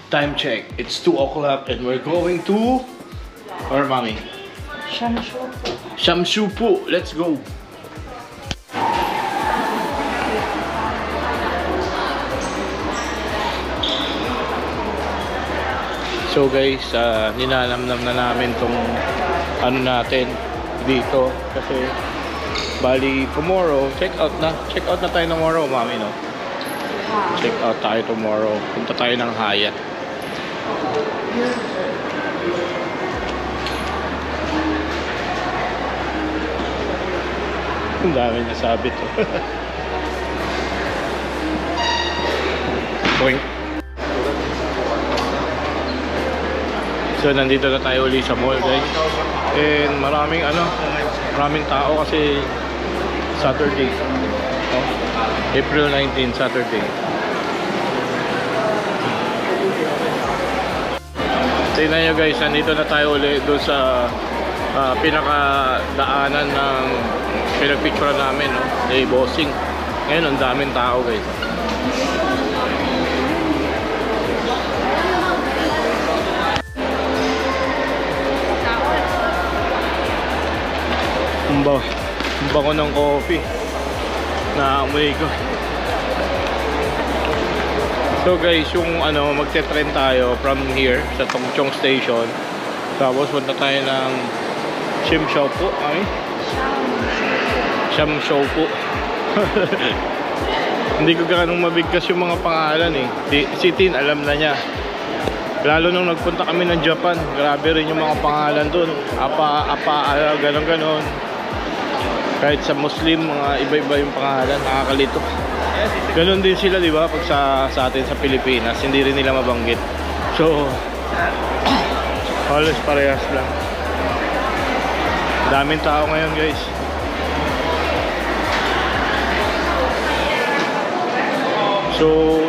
Time check. It's 2 o'clock and we're going to... Where, Mommy? Shamshupu. Shamshupu. Let's go. So guys, ninanamnam na namin tong ano natin dito kasi bali tomorrow, check out na tayo tomorrow, Mami, no? Check out tayo tomorrow. Punta tayo ng Hyatt. Ang dami nasabit. Boing. So nandito na tayo ulit sa mall, guys. And maraming tao kasi Saturday. Oh, April 19, Saturday. Tingnan nyo guys, nandito na tayo ulit doon sa pinakadaanan ng pinagpicture namin, no? Day bossing. Ngayon, ang daming tao guys. Ang bango ng coffee na amoy ko. So guys, yung magte-trend tayo from here sa Tongchong Station. Tapos punta tayo ng Shamshupu. Ay? Shamshupu. Hindi ko ganong mabigkas yung mga pangalan eh. Si Tin alam na niya. Lalo nung nagpunta kami ng Japan, grabe rin yung mga pangalan dun. Ganon. Kahit sa Muslim, mga iba-iba yung pangalan, nakakalito. Ganon din sila, di ba? Pag sa atin sa Pilipinas, hindi rin nila mabanggit. So, halos parehas lang. Daming tao ngayon, guys. So,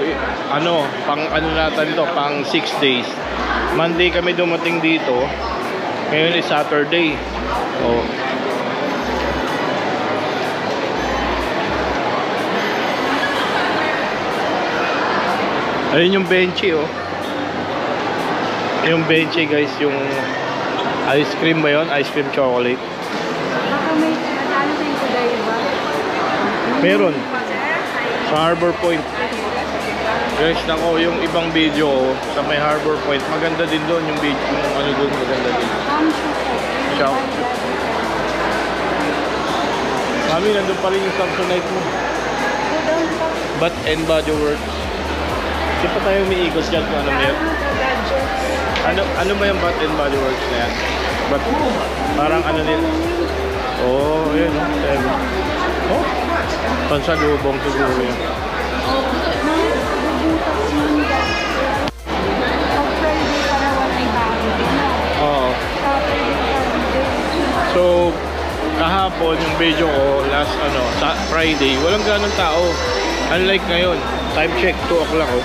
pang natin to, pang 6 days. Monday kami dumating dito. Ngayon is Saturday. Oh. Ayun yung benchy, oh. Yung benchy, guys, yung ice cream ba yun? Ice cream chocolate. Baka may natalo sa yung kuday ba? Meron. Sa Harbor Point. Guys, nako, yung ibang video sa may Harbor Point, maganda din doon yung video, yung doon, maganda din. Ciao. Mami, nandun pa rin yung Samsonite mo. Bath and Body Works. Di pa tayo umiikos dyan kung ano meron. Ano ba yung Bath and Body Works na yan? Parang nila. Oh, yun. Oh, pansalubong siguro yan. Oo. So, kahapon yung video ko, last sa Friday, walang ganong tao. Unlike ngayon, time check, 2 o'clock, oh.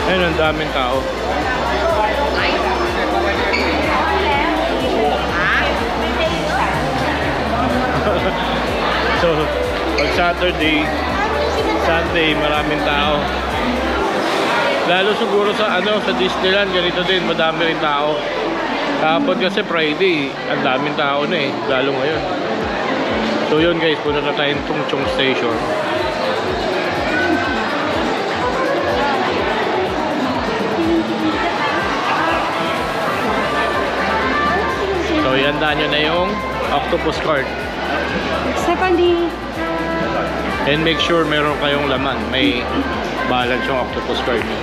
Ayun, ang daming tao. So, pag Saturday, Sunday, maraming tao. Lalo siguro sa Disneyland, ganito din, madami rin tao. Kapag kasi Friday, ang daming tao na eh, lalo ngayon. So yun guys, punta na tayong Tongchong Station. So iandaan nyo na yung octopus card. Stephanie. And make sure meron kayong laman. May balance yung octopus card nyo.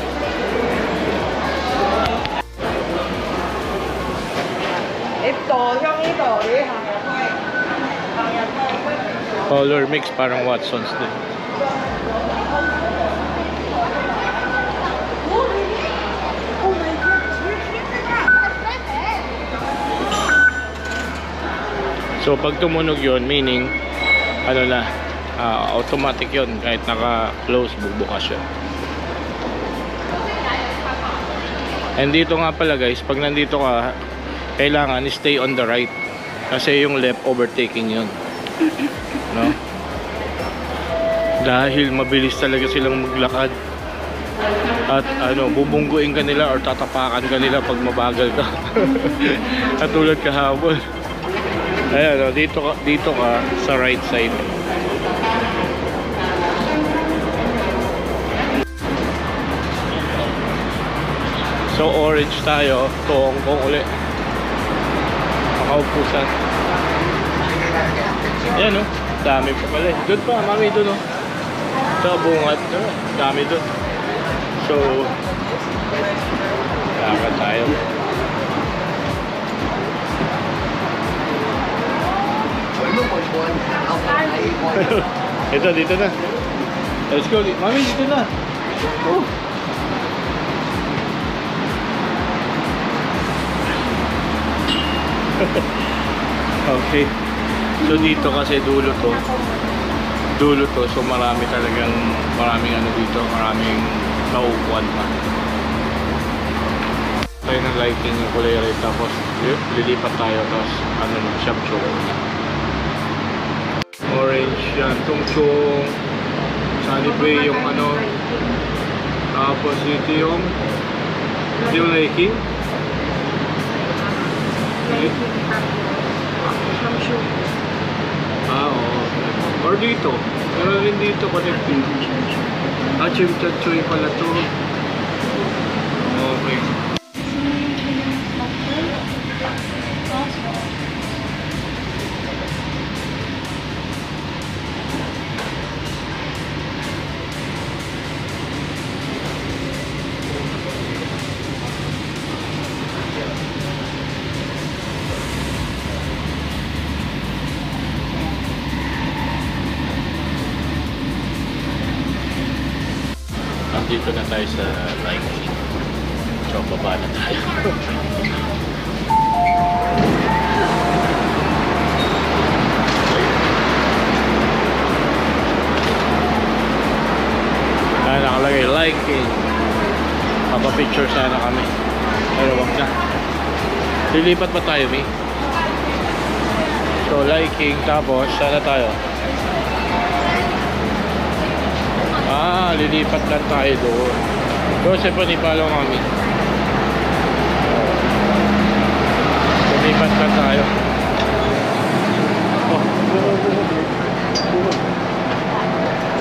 Color mix, parang Watson's din. So pag tumunog yon, meaning automatic yon, kahit naka-close, bubukas siya. And dito nga pala guys, pag nandito ka, kailangan stay on the right kasi yung left overtaking yon. No? Dahil mabilis talaga silang maglakad. At ano, bubungguin ka nila or tatapakan ka nila pag mabagal ka. Katulad kahapon. Ayan, oh, dito ka sa right side. So orange tayo, to Hong Kong ulit. Makaupusan. Ayan, oh, dami pa pala. Doon pa, mami, doon, oh. Sa bungat, oh, dami doon. So, lakad tayo. Ito, dito na. Let's go. Mami, dito na. Oh. Okay. So, dito kasi dulo to. So maraming ano dito, maraming nauupuan pa. Tayo ng lighting yung kulay red, tapos lilipat tayo, tapos ano, shop show. Orange yan, tungchong Sunny Bay yung ano, tapos dito yung lighting. Oo. Or dito. Pero rin dito connecting. Chimchachoy pala to. Okay. Dito na tayo sa lighting. So, baba na tayo. Nakalagay lighting. Mapapicture sana kami. Pero wag na. Lilipat pa tayo, Mi. So, lighting. Tapos, sana tayo. Lilipat lang tayo doon. Doon pa ni Palo kami. Lilipat lang tayo. Oh.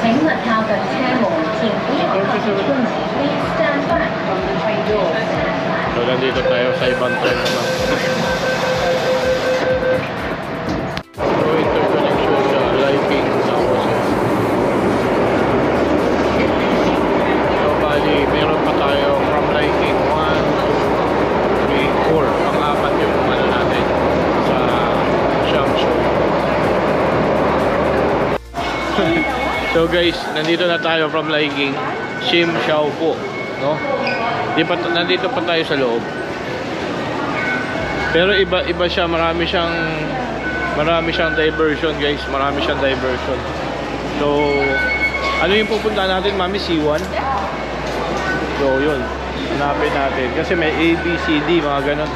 请勿靠近車門，前邊有靠近出門，Please stand back from the train doors. So, nandito tayo sa ibang train naman. So, interconnection sa lighting. Meron pa tayo from lighting 1, 2, 3, 4. Pang-apat yung ano natin sa Shangzhou. So guys, nandito na tayo from lighting Shim Xiao po, no? Nandito pa tayo sa loob. Pero iba siya, marami siyang diversion, guys. Marami siyang diversion. So, ano yung pupunta natin, Mami? C1? So yun, hanapin natin kasi may A, B, C, D, mga ganun.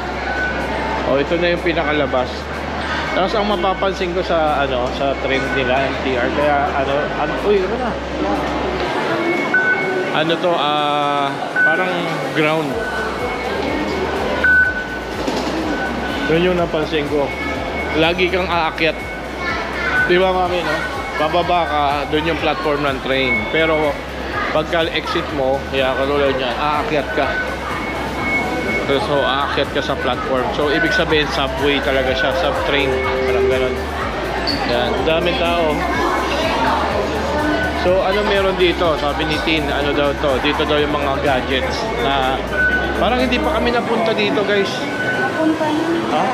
O, ito na yung pinakalabas. Tapos ang mapapansin ko sa ano, sa trend nila MTR, kaya uy, ano na? Ano to, parang ground. Yun yung napansin ko. Lagi kang aakyat. Di ba, Mami, no? Bababa ka, doon yung platform ng train. Pero pagka exit mo, kaya kalulad niyan, aakyat ka. So, aakyat ka sa platform. So, ibig sabihin, subway talaga siya, sub-train. Parang gano'n. Yan, daming tao. So, ano meron dito? Sabi ni Tin, ano daw to? Dito daw yung mga gadgets na parang hindi pa kami napunta dito, guys. Napunta na. Ha?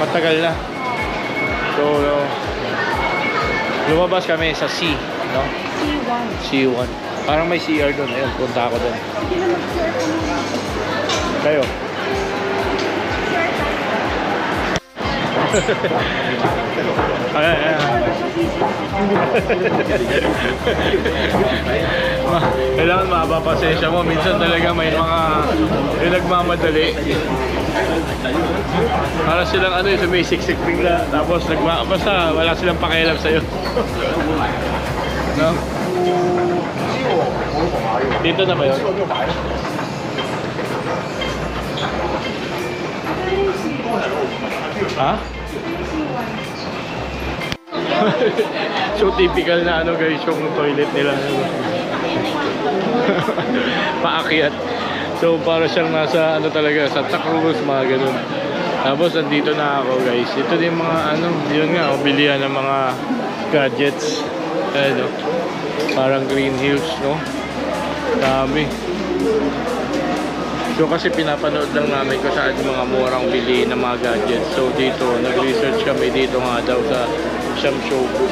Matagal na. So, lumabas kami sa C, no? C1. C1. Parang may CR doon. Ayun, punta ako doon. Kayo? Kailangan mahaba pasensya mo. Minsan talaga may mga yung nagmamadali. Para silang ano yung sumisiksik bigla. Tapos basta wala silang pakialam sa'yo. No? Dito na ba yun? Ha? So typical na ano guys yung toilet nila. Paakyat. So para siyang nasa ano talaga, Santa Cruz, mga ganun. Tapos nandito na ako guys. Ito din mga ano, yun nga, bilihan ng mga gadgets. Ano, parang Green Hills, no? Dami. So kasi pinapanood lang namin kung saan yung mga murang bili ng mga gadgets. So dito, nag-research kami dito nga daw sa Shamshoku.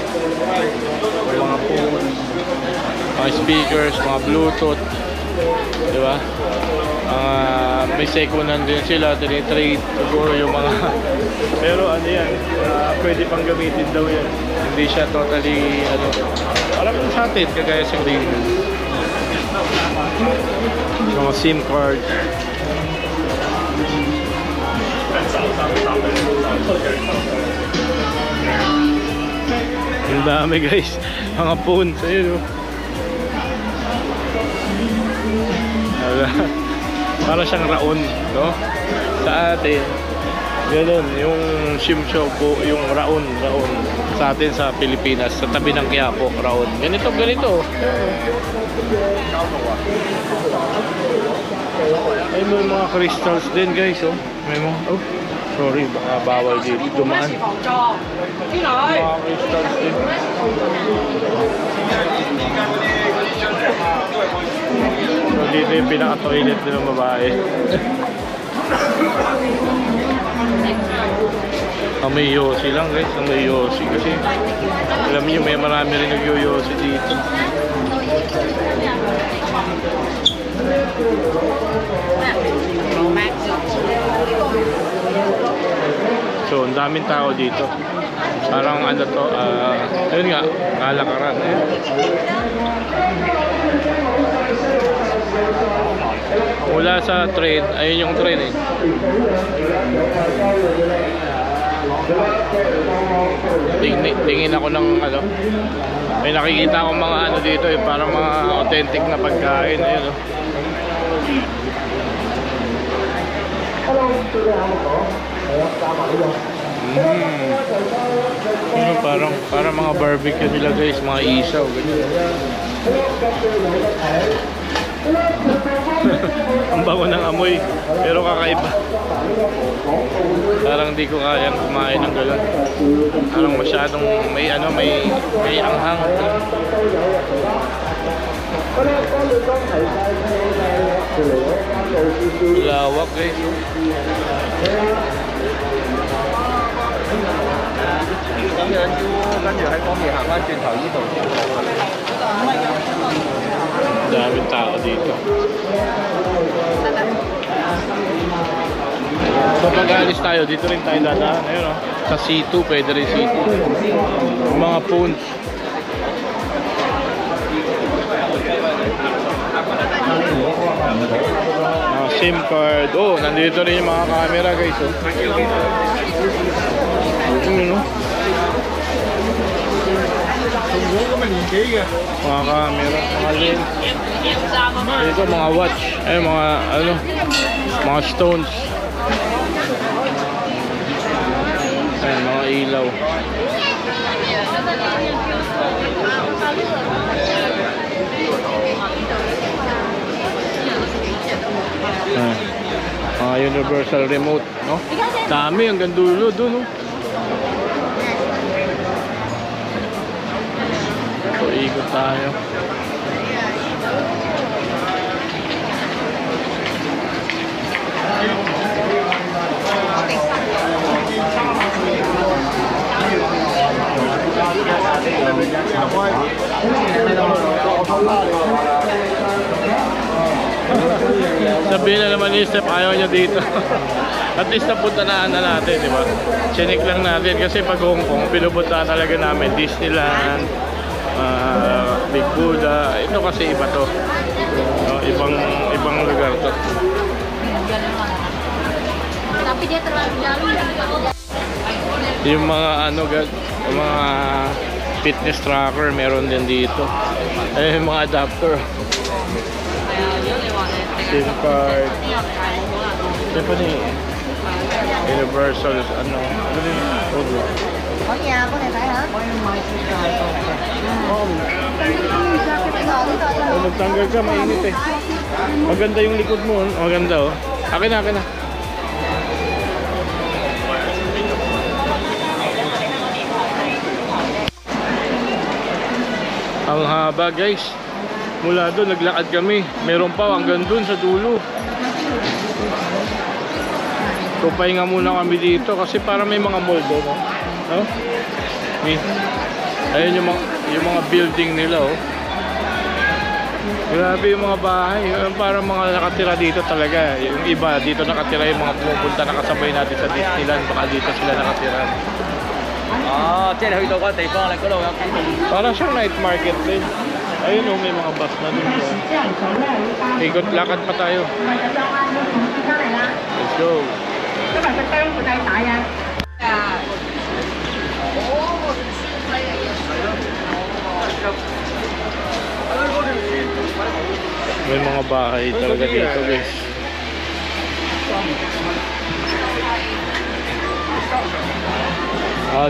Mga phone, mga speakers, mga Bluetooth, di ba? May second-hand din sila, tinitrade siguro yung mga pero ano yan, pwede pang gamitin daw yan. Hindi siya totally ano, alam mo sa atin kagaya sa Green Hills. Mga SIM card. Ang dami guys, mga phones, ayun, para siyang raon, no? Sa atin ganun, yung Shimshoku, yung raon sa atin sa Pilipinas, sa tabi ng Quiapo, raon, ganito ay may mga crystals din guys, oh. May mga, oh sorry, baka bawal dito dumaan. Mga crystals din. So dito yung pinaka-toilet ng babae. May Yosi lang guys, may Yosi kasi alam niyo may marami rin nag-Yosi dito. So ang daming tao dito. Parang ano to, yun nga, kalakaran. Mula sa train, ayun yung train eh. Tingin ako ng ano, may nakikita akong mga ano dito eh, parang mga authentic na pagkain. Ayun, oh. Parang mga barbecue nila guys, mga isaw ganyan. Ang bango ng amoy, pero kakaiba. Parang di ko kayang kumain ng gano'n. Parang masyadong may ano, may anghang. Lawak guys. Daming tao dito. So pag alis tayo, dito rin tayo dadaan. Ayun, oh. Sa C2, pwede rin C2. Mga phones. SIM card. Oh, nandito rin yung mga camera guys, oh. Ano? Mga camera, mga lens. Dito mga watch, ay mga ano, mga stones. Ayan, mga ilaw. Mga universal remote, no? Dami hanggang dulo doon, no? So ikot tayo. Sabihin na naman ni Steph, ayaw niya dito. At least napunta na natin, di ba? Chinik lang natin kasi pag Hong Kong, pinupunta talaga namin Disneyland, Big Buddha. Ito kasi iba to, no, ibang lugar to. Tapi dia terlalu jauh. Yung mga ano, yung mga fitness tracker meron din dito. Ay, mga adapter. SIM card. Tiffany. Universal, ano yun? Program. Có nhà có thể thấy hả? Kung magtanggal ka, mainit eh. Maganda yung likod mo. Maganda oh. Akin na, akin na. Ang haba guys. Mula doon, naglakad kami. Meron pa hanggang doon sa dulo. So pahinga muna kami dito kasi para may mga mall doon. No? Ayun yung mga building nila oh. Grabe yung mga bahay. Parang mga nakatira dito talaga. Yung iba dito nakatira, yung mga pumupunta nakasabay natin sa Disneyland. Baka dito sila nakatira. Parang siyang night market din. Ayun oh, may mga bus na dun. Ikot, lakad pa tayo. Let's go. May mga bahay talaga dito guys.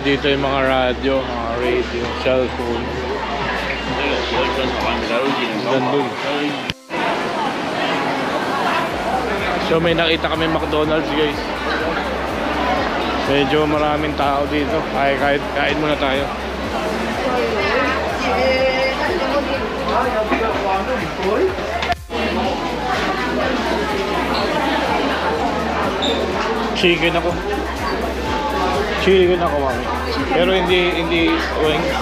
Dito yung mga radyo, mga radio, cellphone. Nandun. So may nakita kami McDonald's guys. Medyo maraming tao dito. Kain muna tayo. Chicken ako. Chicken ako, mami. Pero hindi wings.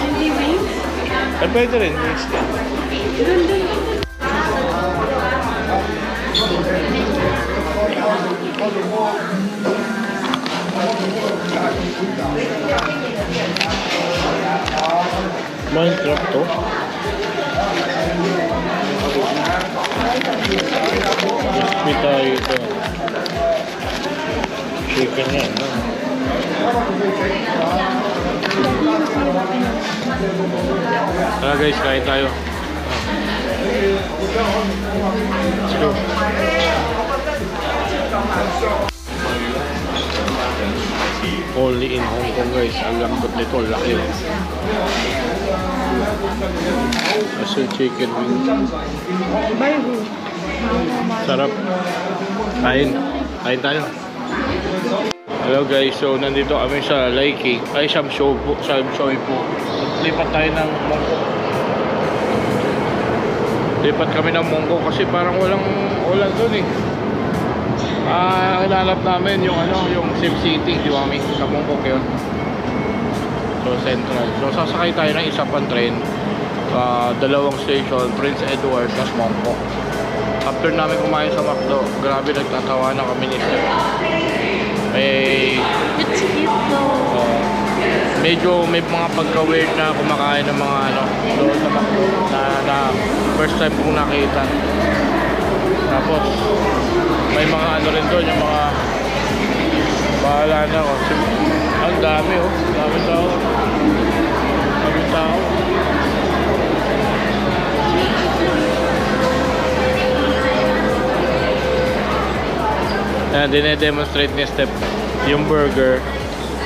Hindi wings? Pwede rin wings din. Minecraft to. Crispy tayo ito. Chicken yan, no? Tara guys, kain tayo. Let's go. Only in Hong Kong guys. Ang lambot nito, laki. Kasi chicken wing. Sarap. Kain tayo. Hello guys, so nandito kami sa Laiki. Ay, Shamshoy po. Lipat tayo ng Mongkok. Lipat kami ng Mongkok kasi parang walang doon eh. Hinanap namin yung yung Sim City, di ba, sa Mongkok yun. So central. So sasakay tayo ng isa pang train. Dalawang station, Prince Edward, tas Mongkok. After namin kumain sa McDo, grabe nagtatawanan kami ni Steph. It's cute though. Medyo may mga pagka-weird na kumakain ng mga doon sa McDo na first time kong nakita. Tapos may mga rin doon, yung mga bahala na ako. Ang dami oh, dami tao. Dine-demonstrate ni Steph yung burger,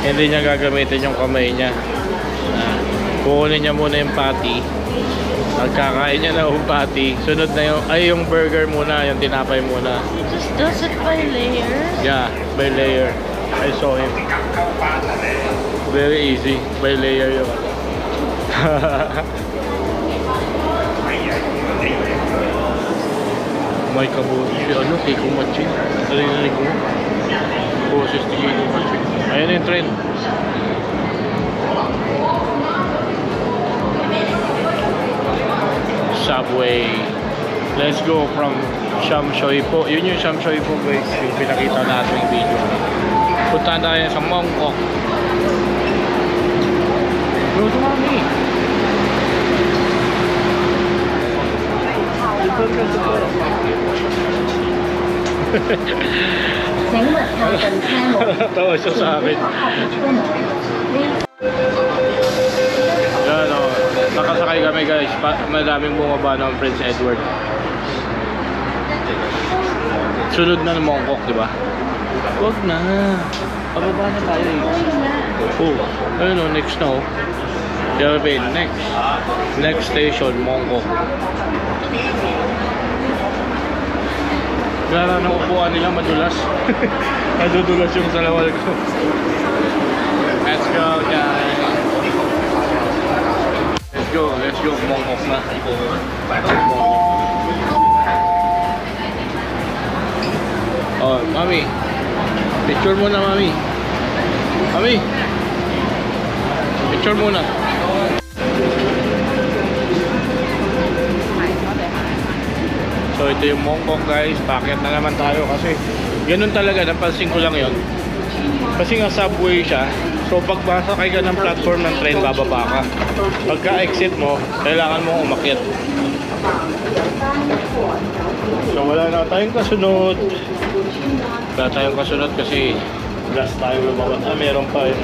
hindi niya gagamitin yung kamay niya. Kukunin niya muna yung patty, pagkakain niya na yung patty, sunod na yung burger muna, yung tinapay muna. He just does it by layer. Yeah, by layer. I saw him. Very easy, by layer yun. May kabuti si Kiko Machi. Narinig ko. Boses ni Kiko Machi. Ayan yung train. Subway. Let's go from Shamshoy po. Yun yung Shamshoy po guys. Yung pinakita natin yung video. Punta tayo sa Mongkok. Go to mommy. Tawa siya sa akin. Yan o, nakasakay kami guys. Madaming bumaba ng Prince Edward. Sunod na ng Mongkok, di ba? Wag na. Pababa na tayo eh. Oh, ayun o, next na o. Delvin, next. Next station, Mongkok. Gara ng upuan nila, madulas. Madudulas yung salawal ko. Let's go, guys. Let's go, Mongkok na. Oh, mami. Picture muna, mami. Mami. Picture muna. So ito yung Mongkok, guys. Bakit na naman tayo kasi ganun talaga, napansin ko lang yon. Kasi nga subway siya. So pag masakay ka ng platform ng train, bababa ka. Pagka exit mo, kailangan mo umakyat. So wala na tayong kasunod. Wala tayong kasunod kasi last tayo lumabas. Ah, meron pa yun.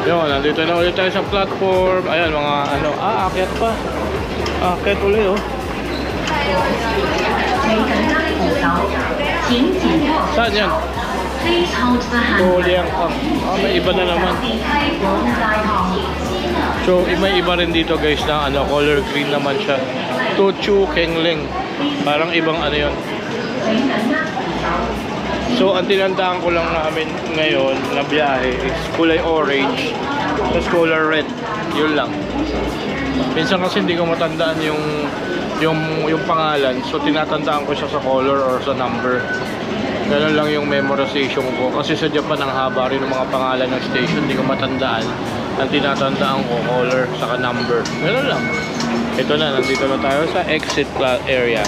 Yun, nandito na ulit tayo sa platform. Ayan, mga ano. Ah, akyat pa. Akyat ulit, oh. Saan yan? Tuliang pa. Ah, may iba na naman. So, may iba rin dito, guys, na ano, color green naman siya. Tochu Kengleng. Parang ibang ano yun. So, ang tinandaan ko lang namin ngayon na biyahe is kulay orange, tapos color red. Yun lang. Minsan kasi hindi ko matandaan yung pangalan. So, tinatandaan ko siya sa color or sa number. Ganun lang yung memorization ko. Kasi sa Japan, ang haba rin ng mga pangalan ng station. Hindi ko matandaan. Ang tinatandaan ko, color, saka number. Ganun lang. Ito na, nandito na tayo sa exit area.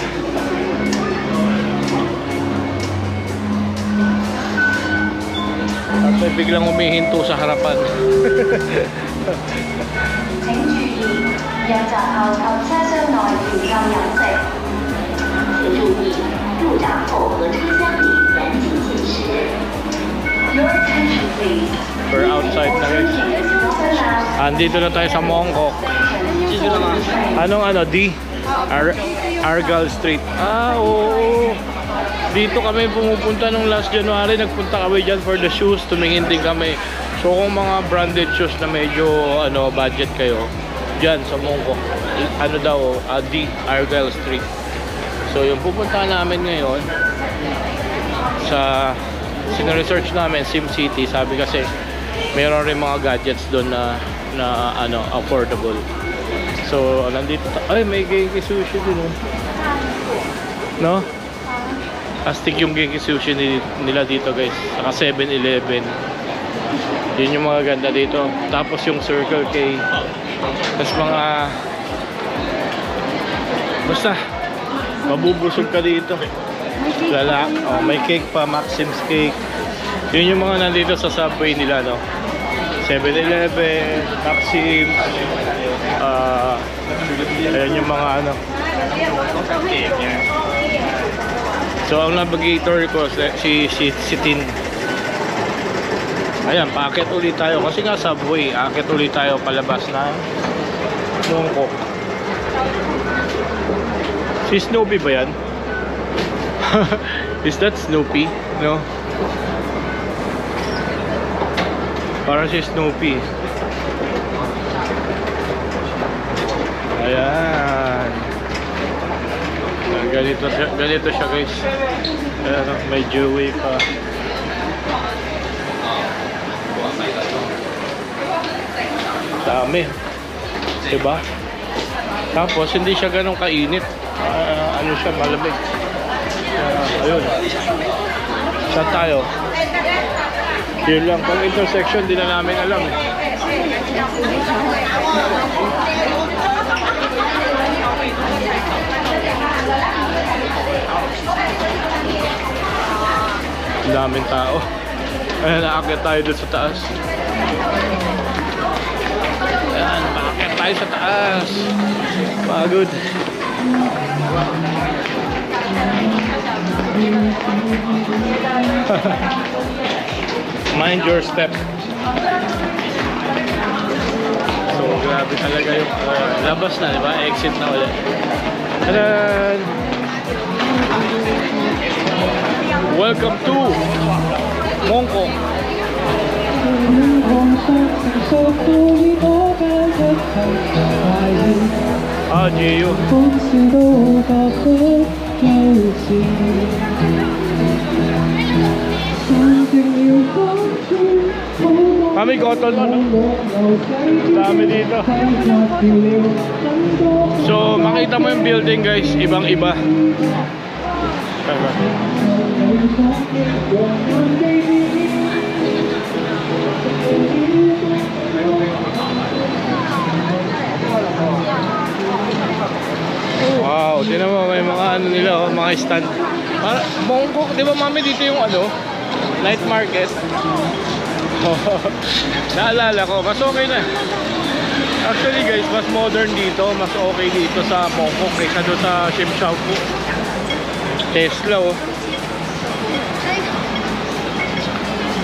At may biglang humihinto sa harapan. We're outside na, guys. Andito na tayo sa Mongkok. Anong ano? D? Argyle Street. Ah, oo. Dito kami pumupunta nung last January. Nagpunta kami dyan for the shoes. Tumingin din kami. So kung mga branded shoes na medyo ano, budget kayo, dyan sa Mongkok. Ano daw? D? Argyle Street. So yung pupunta namin ngayon sa sino-research namin, SimCity. Sabi kasi meron rin mga gadgets doon na ano, affordable. So nandito ay, may Genki Sushi din, oh. No? Astig yung Genki Sushi nila dito, guys. Saka 7-Eleven. Yun yung mga ganda dito. Tapos yung Circle K. Tapos mga basta mabubusog ka dito. Lala, oh, may cake pa, Maxim's Cake. Yun yung mga nandito sa subway nila, no? 7-Eleven, Maxim's, ayan yung mga ano. So ang navigator ko si Tin. Ayan, paakit ulit tayo kasi nga subway. Aakit ulit tayo palabas na Mongkok. Si Snoopy ba yan? Is that Snoopy? No? Parang si Snoopy. Ayan. Ganito siya, guys. Ayan, may jewelry pa. Dami. Diba? Tapos hindi siya ganun kainit. Ano siya, malamig. Ayun. Saan tayo? Yun lang. Pang intersection, di na namin alam. Ang daming tao. Ayan, naakyat tayo doon sa taas. Ayan, naakyat tayo sa taas. Pagod. Mind your step. Grabe talaga yung labas na, di ba? Exit na ulit. Tadan! Welcome to Mongkok. Ah, Jeju. Kami cotton ano? Dami dito. So makita mo yung building guys, ibang iba. Wow, tinan mo may mga ano nila, oh, mga stand. Para Mongkok, 'di ba mami dito yung ano? Night market. Naalala ko, mas okay na. Actually guys, mas modern dito, mas okay dito sa Mongkok kaysa doon sa Shimshaopu. Tesla oh.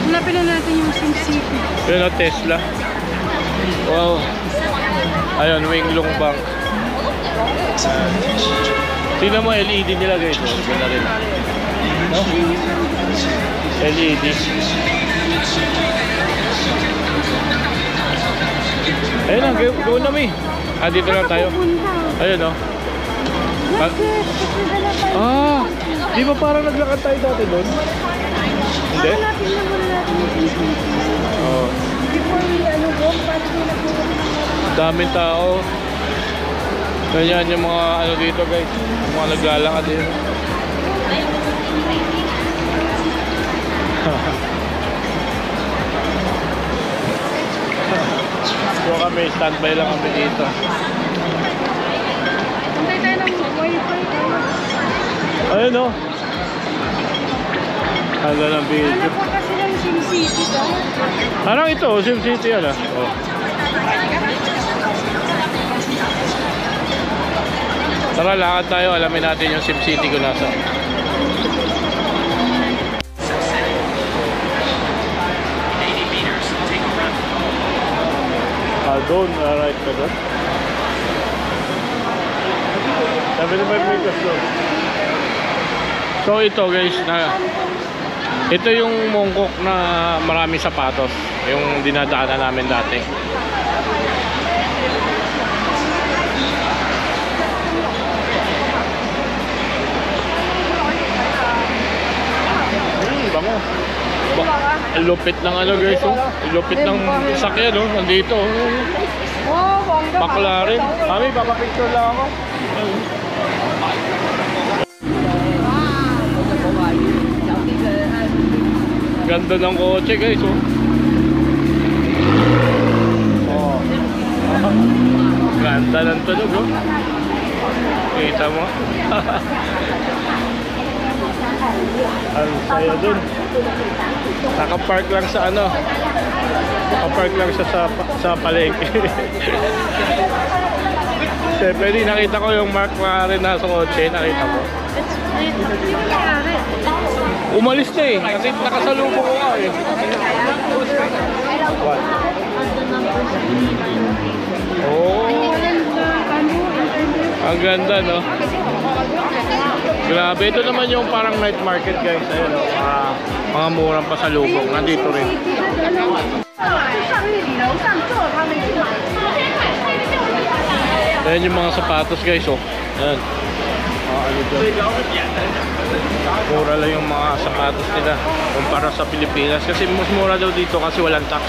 Hanapin na natin yung SimCity. Yun oh, Tesla. Wow. Ayun, Winglong Bank. Tingnan mo LED nila guys. Ganda rin. No? LED. Ayun na, go na mi. Ah, dito lang tayo. Ayun oh. Ah, di ba parang naglakad tayo dati doon? Hindi? Oo. Daming tao. Ganyan yung mga ano dito guys. Yung mga naglalakad dito. So kami, standby lang kami dito. Antay tayo ng wifi. Ayun o. Hanggang ng video. Ano po kasi ng SimCity daw? Parang ito, SimCity yan ah. Oh. Tara, lakad tayo. Alamin natin yung SimCity kung nasa. Doon, right ka doon. 75 meters doon. So ito guys, ito yung Mongkok na marami sapatos. Yung dinadaanan namin dati. Bango. Lupit ng ano guys, oh. Lupit ng sakyan, oh. Nandito, oh. McLaren. Mami, papapicture lang ako. Ganda ng kotse guys, oh. Oh. Ganda ng tunog, oh. Kita mo. Ang saya dun. Nakapark lang sa ano. Nakapark lang siya sa palengke. Siyempre, di nakita ko yung Mark McLaren nasa kotse. Nakita mo. Umalis na eh. Kasi nakasalubong ko nga eh. What? Oh. Ang ganda, no? Grabe, ito naman yung parang night market guys. Ayun, mga murang pasalubong. Nandito rin. Ayan yung mga sapatos guys, oh. Ayan. Ano dyan. Mura lang yung mga sapatos nila kumpara sa Pilipinas. Kasi mas mura daw dito kasi walang tax.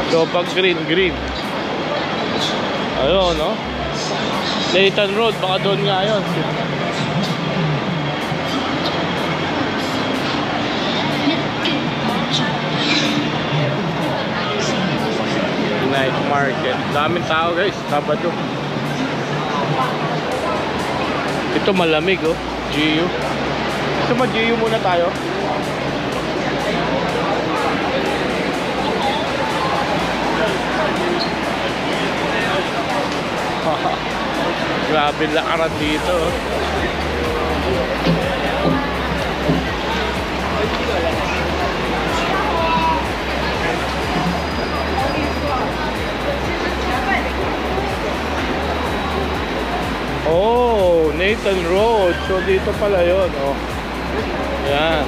So pag green. Ayun, no? Nathan Road, baka doon nga yun. Night market. Daming tao guys, Sabado. Ito malamig oh, Jeju. Gusto ba Jeju muna tayo? Grabe lakaran dito. Oh, Nathan Road. So dito pala yun. Oh. Yan.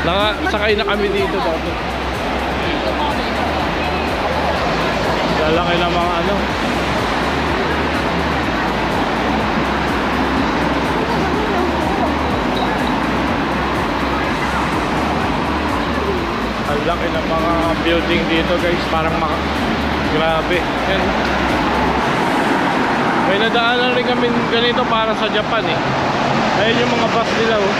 Nakasakay na kami dito dati. Lalaki na mga ano. Ang laki ng mga building dito guys. Parang grabe. Yan. May nadaanan rin kami ganito para sa Japan eh. Ayun yung mga bus nila oh.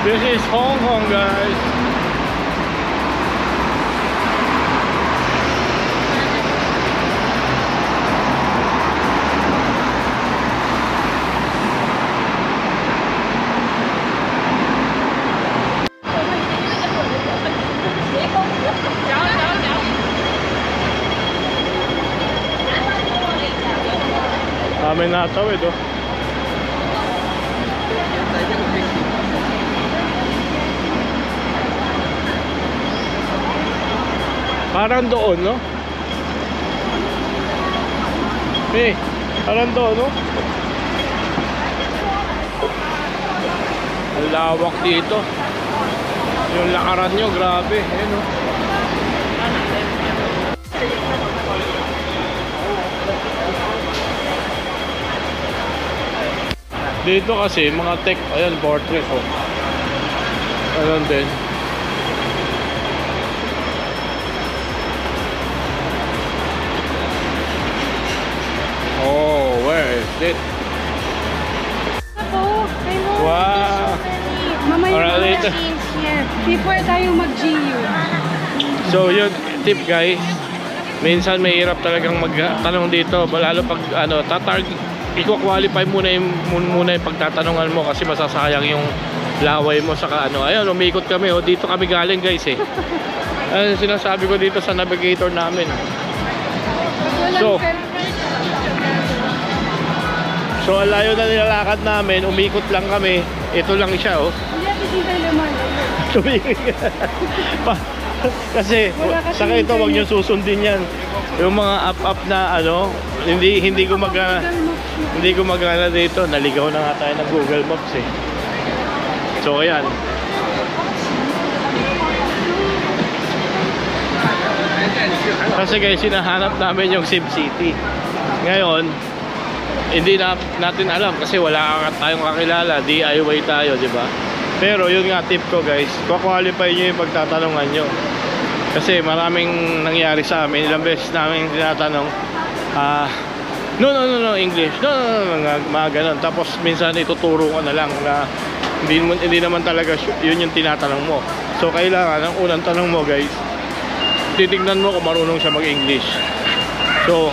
This is Hong Kong, guys. Kami natawid, oh. Parang doon, no? Eh, parang doon, no? Ang lawak dito. Yung lakaran nyo, grabe. Ayan, no? Dito kasi, mga tech, ayan, portrait, oh. Ayan din. Oh, where is it? Wow. Mamaya Alright, mga later. machines here. Before tayo mag-GU. So yun, tip guys. Minsan may hirap talagang magtanong dito. Lalo pag ano, i-qualify muna yung pagtatanungan mo kasi masasayang yung laway mo saka ano. Ayun, umikot kami. Oh, dito kami galing guys eh. Ayun, sinasabi ko dito sa navigator namin. So ang layo na nilalakad namin, umikot lang kami. Ito lang siya, oh. Hindi natin sintay naman. Kasi saka ito, wag nyo susundin yan. Yung mga up na ano, hindi gumagana dito. Naligaw na nga tayo ng Google Maps eh. So ayan. Kasi guys, sinahanap namin yung SimCity. Ngayon, hindi natin alam kasi wala tayong kakilala, DIY tayo, di ba? Pero yun nga tip ko guys, kwa-qualify nyo yung pagtatanungan nyo. Kasi maraming nangyari sa amin, ilang beses namin tinatanong, no, English, no, mga ganun. Tapos minsan ituturo ko na lang na hindi naman talaga yun yung tinatanong mo. So kailangan, ang unang tanong mo guys, titignan mo kung marunong siya mag-English. So,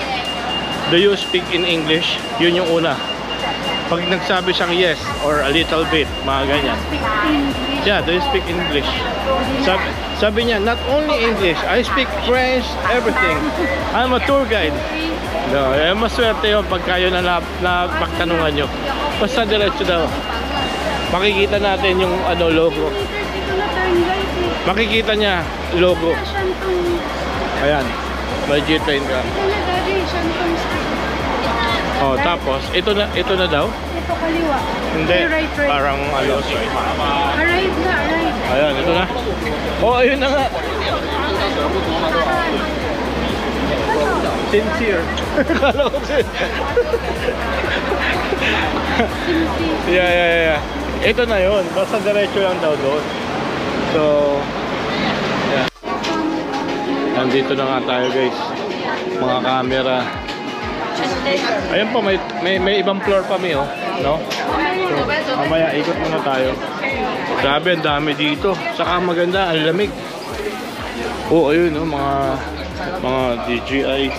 do you speak in English? Yun yung una. Pag nagsabi siyang yes or a little bit, mga ganyan. Yeah, do you speak English? Sabi niya, not only English, I speak French, everything. I'm a tour guide. No, maswerte yun pagka yun na pagtanungan nyo. Basta diretso daw. Makikita natin yung ano, logo. Makikita niya logo. Ayan, may G-Train ka. Oh, tapos ito na daw. Ito kaliwa. Hindi, right. parang ano. Arrive na, arrive. Ayan, ito na. Oh, ayun na nga. Sincere. Kala ko Yeah. Ito na yun. Basta diretso lang daw doon. So, yeah. Nandito na nga tayo guys. Mga camera. Ayun po, may ibang floor pa may, oh. No? So, mamaya ikot muna tayo. Grabe, ang dami dito. Saka maganda, ang lamig. Oh, ayun, no, mga DJI.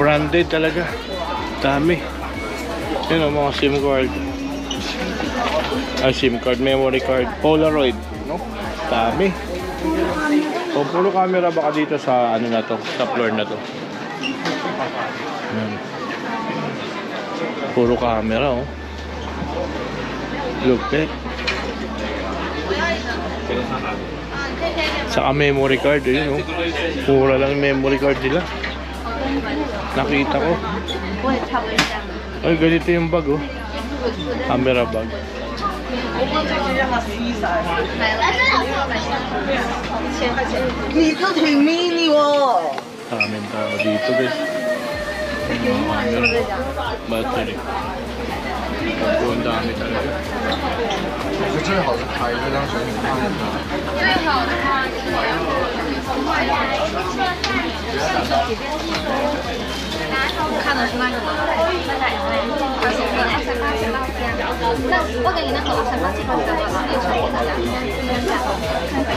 Branded talaga. Dami. Yun, mga SIM card. Ay, SIM card, memory card, Polaroid, no? Dami. O, puro camera baka dito sa ano na to, sa floor na to. Ayan. Puro camera, oh. Lupit. Saka memory card, ayun, oh. Pura lang memory card nila. Nakita ko. Ay, ganito yung bag, oh. Camera bag. Maraming tao dito, guys. Battery. Ang dami talaga. 最好是拍一个让学生看的。看的是那个吗？那我给你那个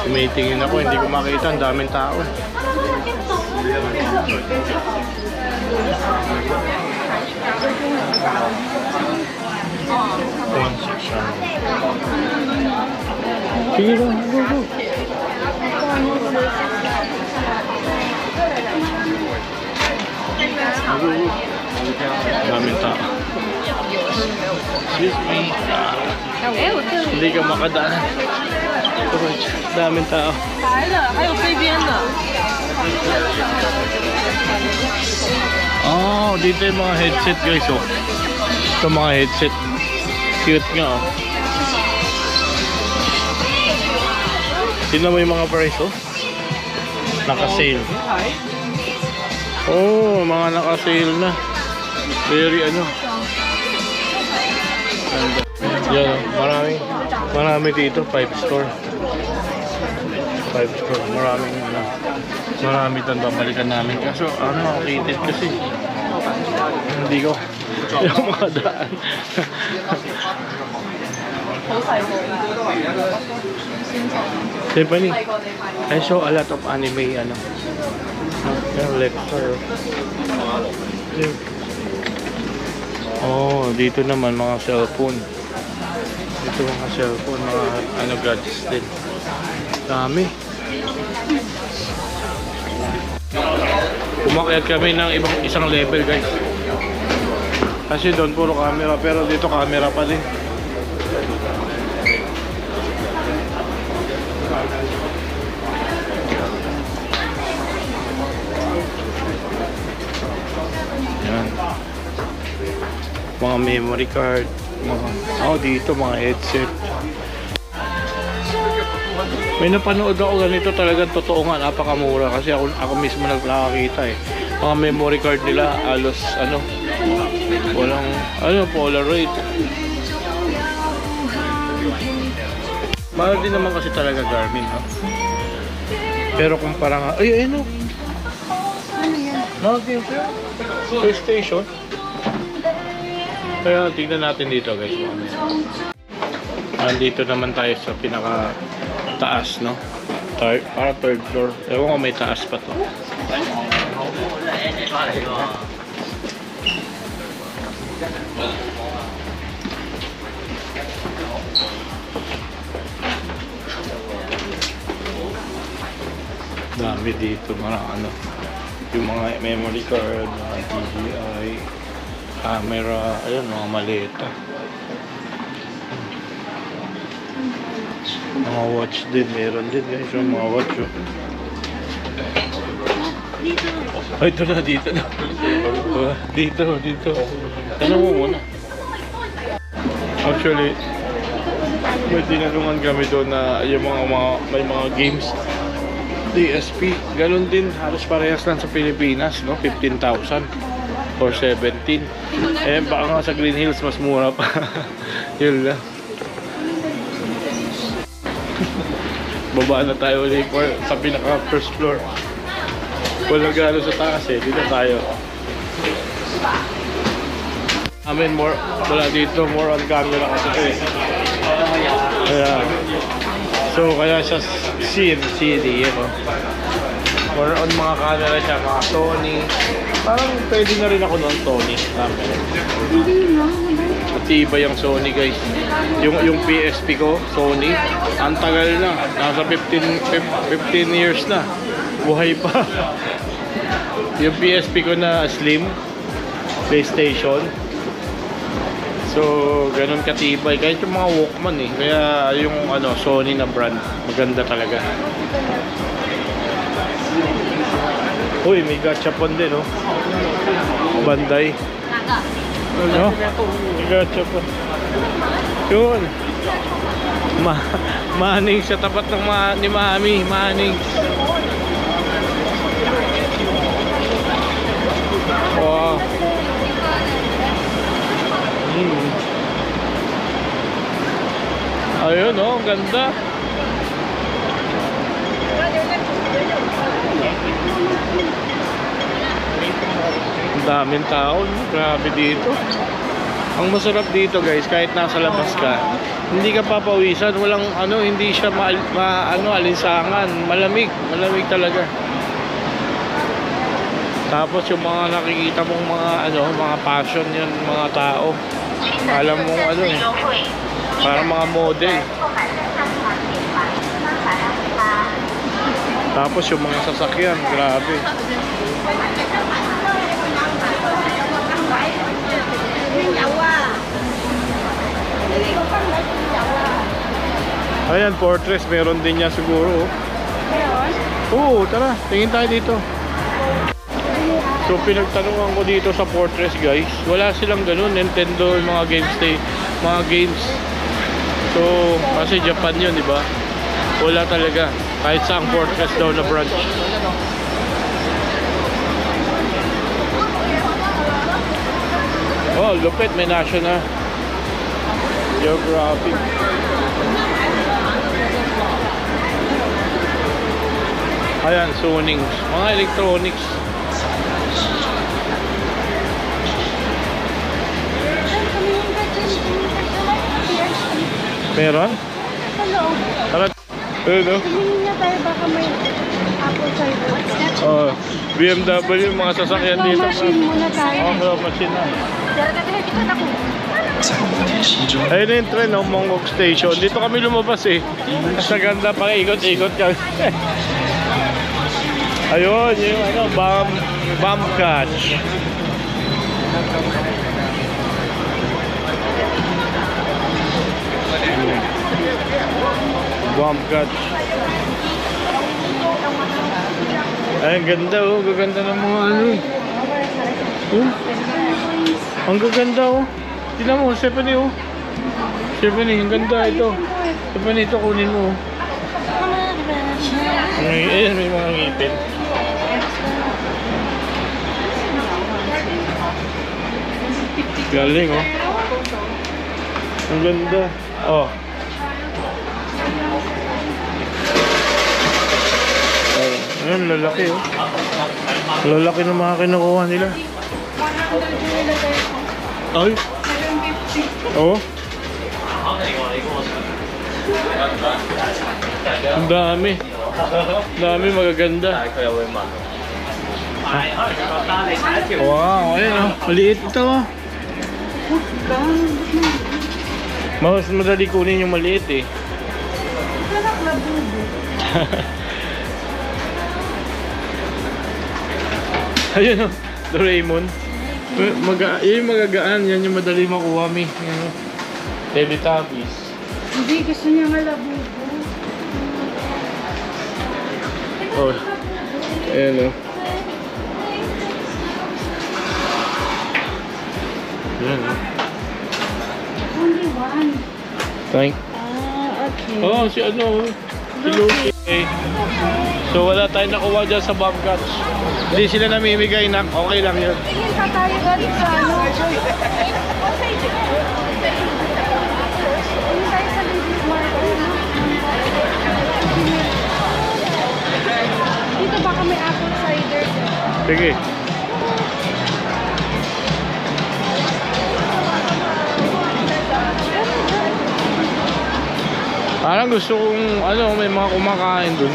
Tumitingin ako, hindi ko makita. Ang daming tao. One section. Sige lang, go, go. Daming tao. Excuse me. Hindi ka makadaan. Daming tao. 来了，还有飞边的。 Oh, dito yung mga headset, guys, oh. Ito mga headset. Cute nga, oh. Tignan mo yung mga price, oh. Naka-sale. Oh, mga naka-sale na. Very ano. Yan, oh. Marami dito. 5 store. 5 store. Marami doon babalikan namin. Kaso, ano, rated kasi. Hindi ko makadaan. Tiffany, I saw a lot of anime, ano. Lecture. Oh, dito naman mga cellphone. Dito mga cellphone, mga ano, gadgets din. Dami. Umakyat kami ng isang level, guys. Kasi doon puro camera, pero dito camera pa din. Yan. Mga memory card, dito mga headset. May napanood ako ganito, talagang totoo nga, napakamura kasi ako mismo nakakita eh. Mga memory card nila halos ano, walang Polaroid. Mahal din naman kasi talaga Garmin, ha? Pero kung parang ayun, mahal din siya. PlayStation. Kaya tignan natin dito, guys. Nandito naman tayo sa pinaka taas, no? Para third floor. Ewan ko may taas pa to. Dami dito, ano, yung mga memory card, mga DJI, camera, ayun, mga maleta. Mga watch din, meron din, guys, yung mga watch, oh. Ay, ito na, dito na. Dito. Tanong mo muna. Actually, may tinanungan kami doon na yung may mga games. DSP, ganun din, halos parehas lang sa Pilipinas, no? 15,000 or 17. Eh, baka nga sa Green Hills mas mura pa. Yun lang. Baba na tayo ulit sa pinaka first floor. Wala gano'n sa taas eh, dito tayo. Wala dito, more on camera kasi ito eh. Kaya, So kaya siya CMCD, you know. More on mga camera siya, mga Sony. Parang pwede na rin ako noon Sony. Hindi na. Matibay yung Sony guys. Yung PSP ko, Sony, ang tagal na. Nasa 15 years na. Buhay pa. Yung PSP ko na Slim, PlayStation. So, ganun katibay. Kahit yung mga Walkman eh. Kaya yung Sony na brand, maganda talaga. Uy, may gachapon din, oh. Bandai. Ano? May gachapon. Yun. Maning sa tapat ng ni Mami. Maning. Wow. Ayun, oh. Ganda. Ang daming tao, no? Grabe dito. Ang masarap dito guys, kahit nasa labas ka, hindi ka papawisan, walang hindi siya alinsangan, malamig talaga. Tapos yung mga nakikita mong mga passion yan, mga tao, alam mo parang mga model. Tapos yung mga sasakyan, grabe. Ayan, Fortress, meron din niya siguro. Oo, tara, tingin tayo dito. So pinagtanungan ko dito sa Fortress guys, wala silang ganun, Nintendo, mga games. So kasi Japan yun, di ba? Wala talaga, kahit sa Fortress daw na branch. Oh, lupit, may National Geographic. Ayan, Sonings, mga electronics. Meron? Hello. Tara. Ano? Tingin na tayo baka may apple cider. Oh, BMW, mga sasakyan Slow dito. machine muna tayo. Oh, slow machine na. Ayun na yung tren, Mongok Station. Dito kami lumabas eh. Sa ganda, pang ikot-ikot kami. Ayun, yung bomb catch. Bomb catch. Ay, ang ganda oh. Gaganda ng mga oh. Ang gaganda oh. Tignan mo, Stephanie oh. Stephanie, ang ganda ito. Stephanie, ito kunin mo oh. Ayan, may mga ngipin. Galing oh. Ang ganda. Oh. Ayan, lalaki oh. Lalaki ng mga kinukuha nila. Ay. Oh. Ang dami. Ang dami magaganda. Wow, ayun oh. Maliit ito oh. Mas madali kunin yung maliit eh. Ayun oh, Doraemon. Yung magagaan, yan yung madali makuha mi. Yan oh. Teletubbies. Hindi, gusto niya nga labubo. Oh. Ayan oh. Yan oh. Only one. Thank. Okay. Oh, si Lucy. So wala tayong nakuha dyan sa bomb catch. Hindi sila namimigay na, okay lang yun. Tingin pa tayo galing sa Tingin tayo sa Ladies Market. Dito baka may apple cider. Sige. Parang gusto kong, ano, may mga kumakain dun.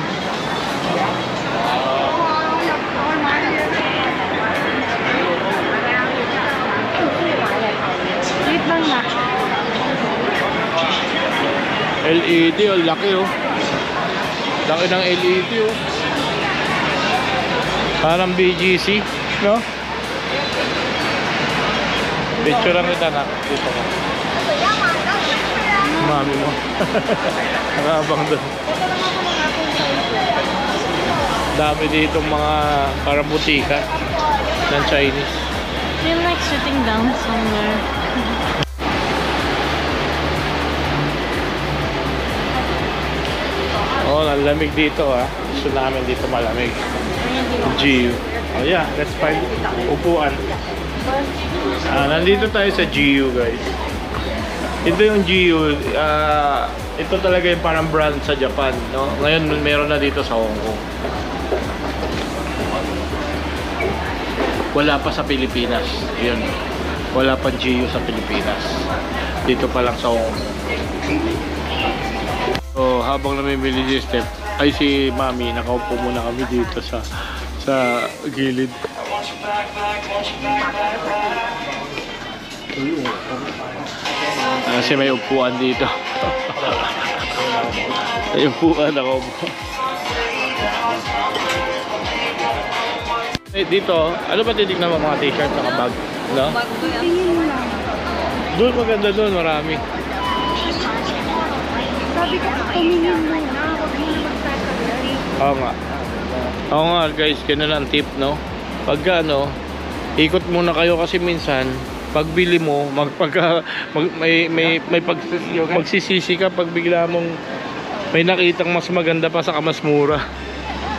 Wait lang na. LED, oh, laki oh. Laki ng LED oh. Parang BGC, no? Picture lang kita na. Dito ko. Mami mo. Nakabang doon. Dami dito mga parang butika ng Chinese. Feel like sitting down somewhere. Oh, nalamig dito ah. Gusto namin dito malamig. GU. Oh yeah, let's find upuan. Nandito tayo sa GU guys. Ito yung GU. Ito talaga yung parang brand sa Japan, no? Ngayon meron na dito sa Hong Kong. Wala pa sa Pilipinas. Yun. Wala pa GU sa Pilipinas. Dito pa lang sa Hong Kong. So, habang namimili si Steph, ay si Mami, nakaupo muna kami dito sa gilid. Kasi may upuan dito. May upuan ako. Dito, ano ba titignan mo mga t-shirt na bag? No? Tingin mo lang. Doon maganda doon, marami. Sabi ko, tumingin mo na. Huwag mo na magsasabi. Oo nga. Oo nga guys, ganun ang tip, no? Pagka ano, ikot muna kayo kasi minsan pagbili mo, magsisisi ka pag bigla mong may nakitang mas maganda pa sa mas mura.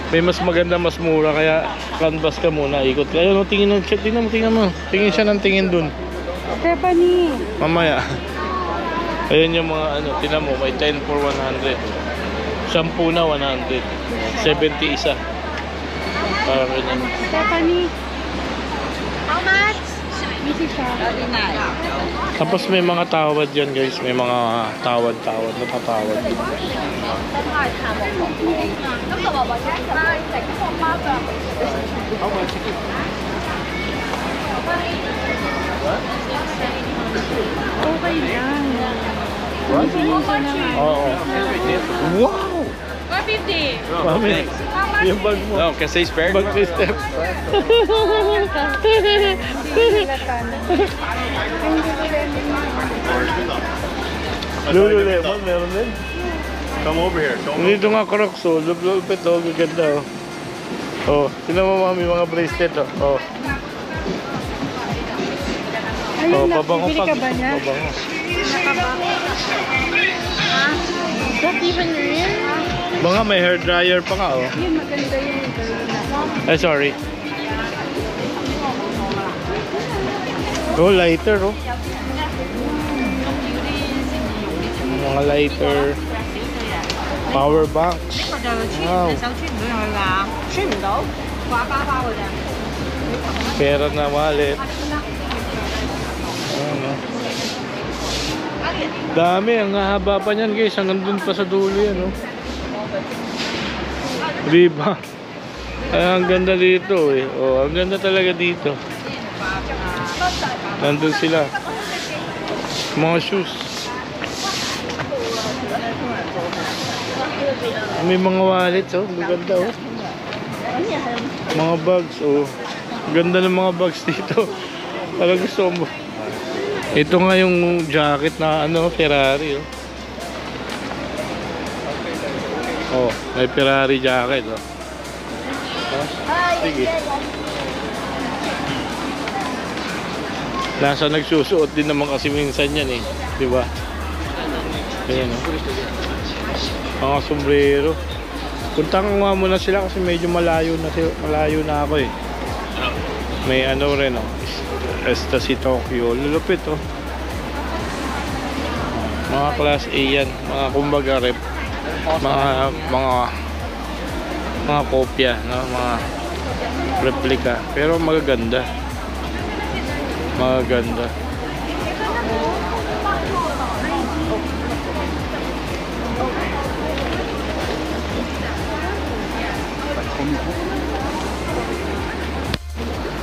May mas maganda, mas mura, kaya canvas ka muna, ikot ka. Ayun, tingin ng chat, tingnan mo. Tingin siya ng tingin dun. Stephanie. Mamaya. Ayun yung mga ano, tingnan mo, may 10 for 100. 10 na 100. 70 isa. Parang ganyan. Stephanie. How much? Busy siya. Tapos may mga tawad dyan guys. May mga tawad. Napatawad. Okay lang. Oo. Wow! 150. Mami, yung bag mo. No, can say spare? Bag ni Steph. Lululemon, meron din. Come over here. Dito nga Crocs, oh. Lupit, oh. Gaganda, oh. Oh, tinan mo Mami, mga bracelet, oh. Oh. Ayun na, Pabango bibili ka ba niya? Pabango. Not even real? Mga may hair dryer pa nga, oh. Yun, maganda yun. Ay, sorry. Oh, lighter, oh. Mga lighter. Power banks. Wow. Pera na wallet. Ano? Dami, ang haba pa niyan guys. Hanggang dun pa sa dulo yan, oh. Diba? Ay, ang ganda dito eh. Oh, ang ganda talaga dito. Nandun sila. Mga shoes. May mga wallets, oh. Ang ganda, oh. Mga bags, oh. Ganda ng mga bags dito. Parang gusto mo. Ito nga yung jacket na ano, Ferrari, oh. Oh, may Ferrari jacket, oh. Oh, sige. Nasa nagsusuot din naman kasi minsan yan eh, di ba? Ayan, oh. Mga sombrero. Puntang nga muna sila kasi medyo malayo na ako eh. May ano rin, oh. Ecstasy Tokyo. Lulupit, oh. Mga class A yan. Mga kumbaga rep. Mga kopya, no? Mga replika. Pero magaganda. Magaganda.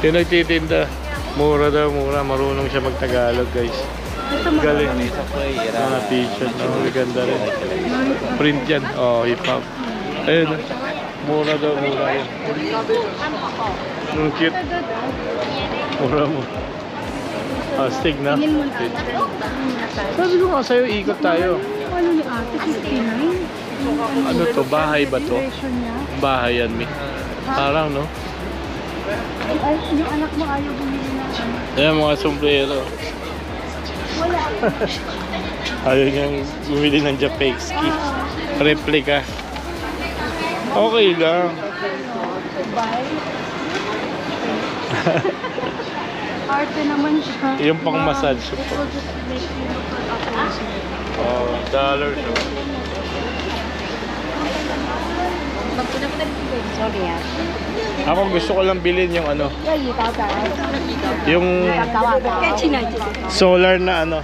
Yung nagtitinda, mura daw, mura. Marunong siya mag-Tagalog, guys. Galing. Mga t-shirt, no? Ganda rin. Print yan. Oh, hip-hop. Ayun, mura daw, mura yan. Cute. Mura mo. Astig na. Tingin mo na. Sabi ko nga sa'yo, ikot tayo. Ano ni ate? 59? Ano to? Bahay ba to? Duration niya. Bahay yan, mi. Parang, no? Ay, yung anak mo ayaw bumili na ano. Ayan, mga sombrero. Wala. Ayaw niyang bumili ng Japekski. Replica. Okay lang. Bye. Arte naman siya. Yung pang massage. It will just make you look like a person. Oh, dollar siya. Ako gusto ko lang bilhin yung ano. Yung solar na ano.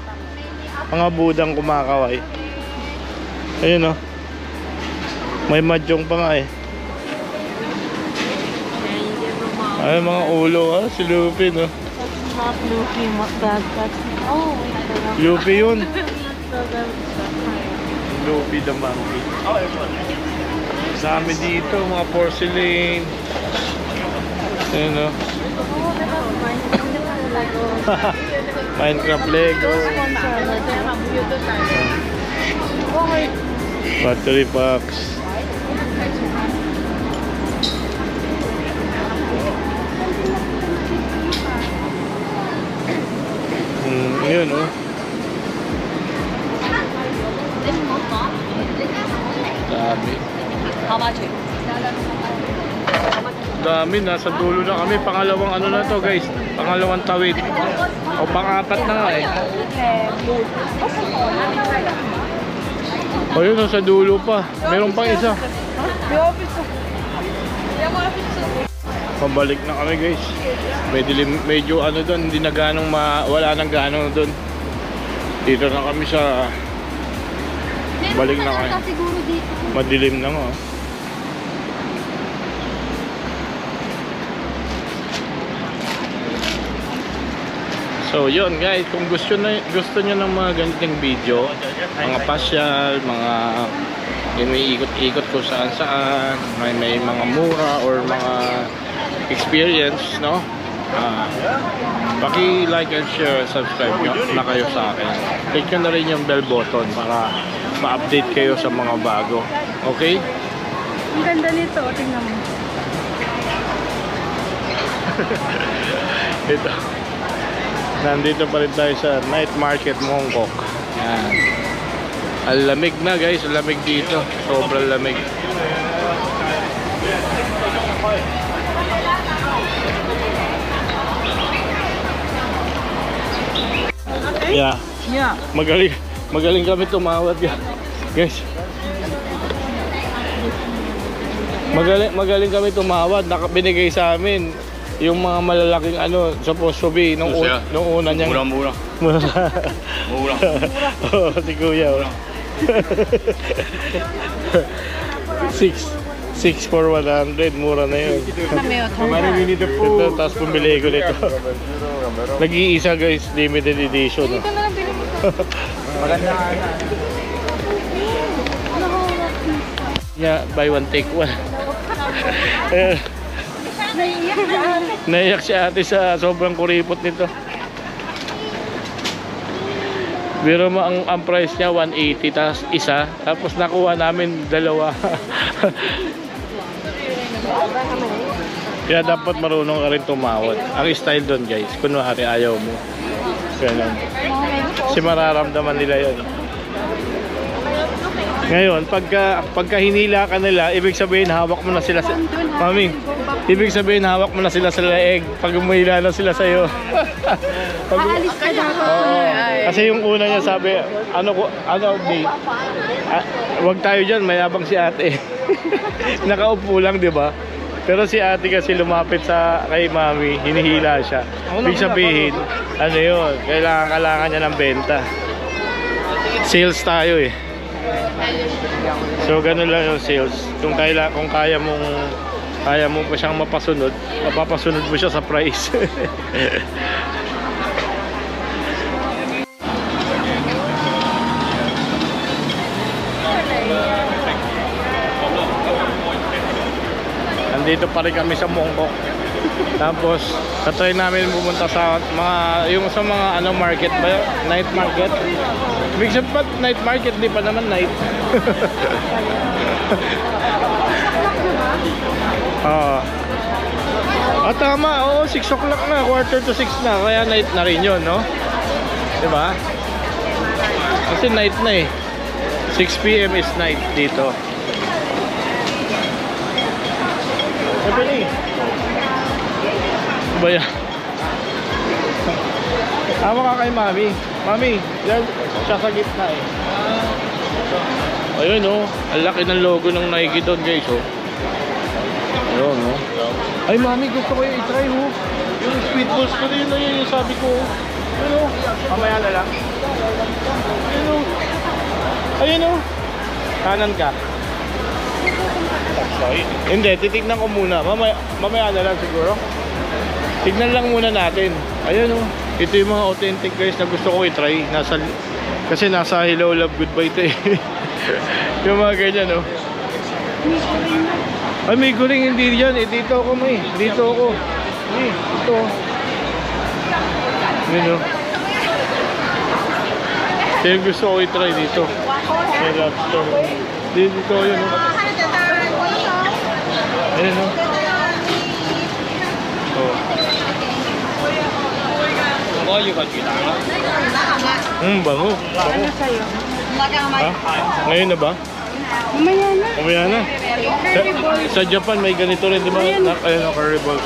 Mga budang kumakaway. Ayun oh. May madyong pa nga eh. Ay, mga ulo ha. Si Luffy no. Not Luffy, that's oh. Luffy yun. Luffy the monkey. Sa amin dito, mga porcelain. Ayun o. Minecraft Lego. Battery packs. Ayun o. Dami. Dami, nasa dulo na kami. Pangalawang ano na to guys. Pangalawang tawid. O pang-apat na nga eh. O yun, nasa dulo pa. Meron pang isa. Pabalik na kami guys. Medyo ano doon, hindi na ganong wala nang ganong doon. Dito na kami sa balik na kami. Madilim na nga. So yun guys, kung gusto nyo ng mga ganitong video, mga pasyal, mga may ikot-ikot kung saan may mga mura or mga experience, no? Paki-like and share, subscribe na kayo sa akin. Click nyo na rin yung bell button para ma-update kayo sa mga bago. Okay? Ang ganda nito, tingnan mo. Ito. Nandito pa rin tayo sa Night Market Mongkok. Yan. Ang lamig na guys, ang lamig dito. Sobrang lamig. Yeah. Magaling kami tumawad guys. Magaling kami tumawad. Binigay sa amin yung mga malalaking ano, supposed to be nung una niyang mura. Oh, si Kuya. 6 for 100, mura na yun. Ito, tapos pumili ko nito. Nag-iisa guys, limited edition. Ito na lang bilhin mo. Maganda nga. Yeah, buy one take one. Naiyak si ate sa sobrang kuripot nito. Pero ang price niya 180 tapos isa, tapos nakuha namin dalawa. Kaya dapat marunong ka rin tumawad. Ang style doon guys, kunwari ayaw mo. Ganun. Kasi mararamdaman nila yun. Ngayon, pagka hinila ka nila, ibig sabihin hawak mo na sila sa... Mami, ibig sabihin hawak mo na sila sa leeg pag umihila na sila sa'yo. Aalis ka dapat. Kasi yung una niya sabi, wag tayo dyan, mayabang si ate. Nakaupo lang, di ba? Pero si ate kasi lumapit kay mami, hinihila siya. Ibig sabihin, ano yun, kailangan niya ng benta. Sales tayo eh. So ganun lang yung sales. Kung kaya mong Ayaw mo pa siyang mapasunod. Mapapasunod mo siya sa price. Nandito pa rin kami sa Mongkok. Tapos, tatry namin pumunta sa mga, yung sa mga ano market ba yun? Night market? Big sabihin pa, night market, di pa naman night. Tama, oo, 6 o'clock na, quarter to 6 na, kaya night na rin yun, no? Diba? Kasi night na eh. 6 PM is night dito. Sabi ba yan? Tama ka kay Mami. Mami, yan, siya sa gitna eh. Ayun oh, ang laki ng logo ng Nike doon guys oh. Ayun oh. Ay Mami, gusto ko yung i-try oh. Yung sweet balls ko rin yun yung sabi ko. Ayun oh. Mamaya na lang. Ayun oh. Ayun oh. Kanan ka. Hindi, titignan ko muna. Mamaya na lang siguro. Tignan lang muna natin. Ayun oh. Ito yung mga authentic guys na gusto ko i-try. Kasi nasa Hello Love Goodbye ito eh. Yung mga ganyan oh. Ay may guling hindi yan eh. Dito ako may. Dito ako. Eh, ito. Ayun oh. Ito yung gusto ko i-try dito. May lobster. Dito yun oh. Ayun oh. Bango. Ano sa'yo? Ha? Ngayon na ba? Mamaya na. Mamaya na. Sa Japan may ganito rin, di ba? Ayun, curry balls.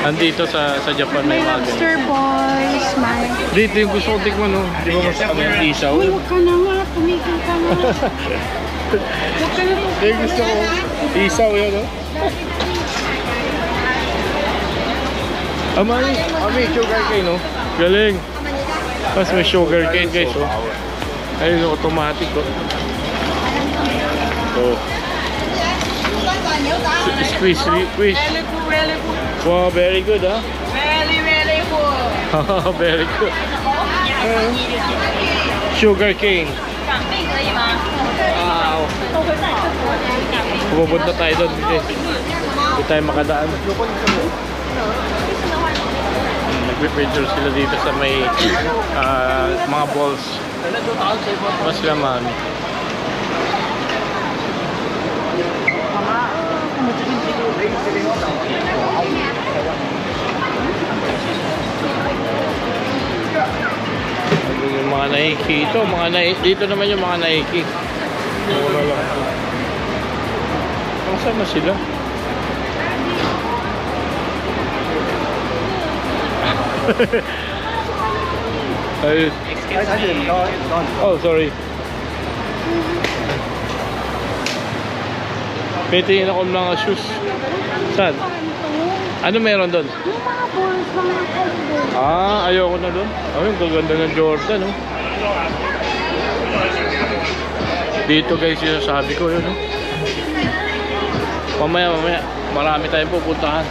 Andito sa Japan may May mga ganito. lobster balls, may... Dito yung gusto ko tikman, no? Di ba mas ano, isaw? Uy, huwag ka na nga. Tumigil ka na. Huwag ka na po. Ito yung gusto ko. Isaw yun, no? Mami, sugar cane, no? Galing. Tapos may sugar cane, guys, oh. Ayun, automatic, oh. So, squeeze. Wow, very good, ha? Really good. Very good. Sugar cane. Wow. Pupunta tayo doon, guys. Hindi tayo makadaan. Nagpipicture sila dito sa may mga balls. Mas sila Mami. Yung mga Nike ito, dito naman yung mga Nike. Wala lang. Saan na sila? Ayun. Oh, sorry. May tingin ako ng mga shoes. Saan? Ano meron doon? Yung mga balls, mga elbow. Ayoko na doon. Ayun, gaganda ng Jordan, oh. Dito guys, yung sabi ko yun, oh. Mamaya, marami tayong pupuntahan.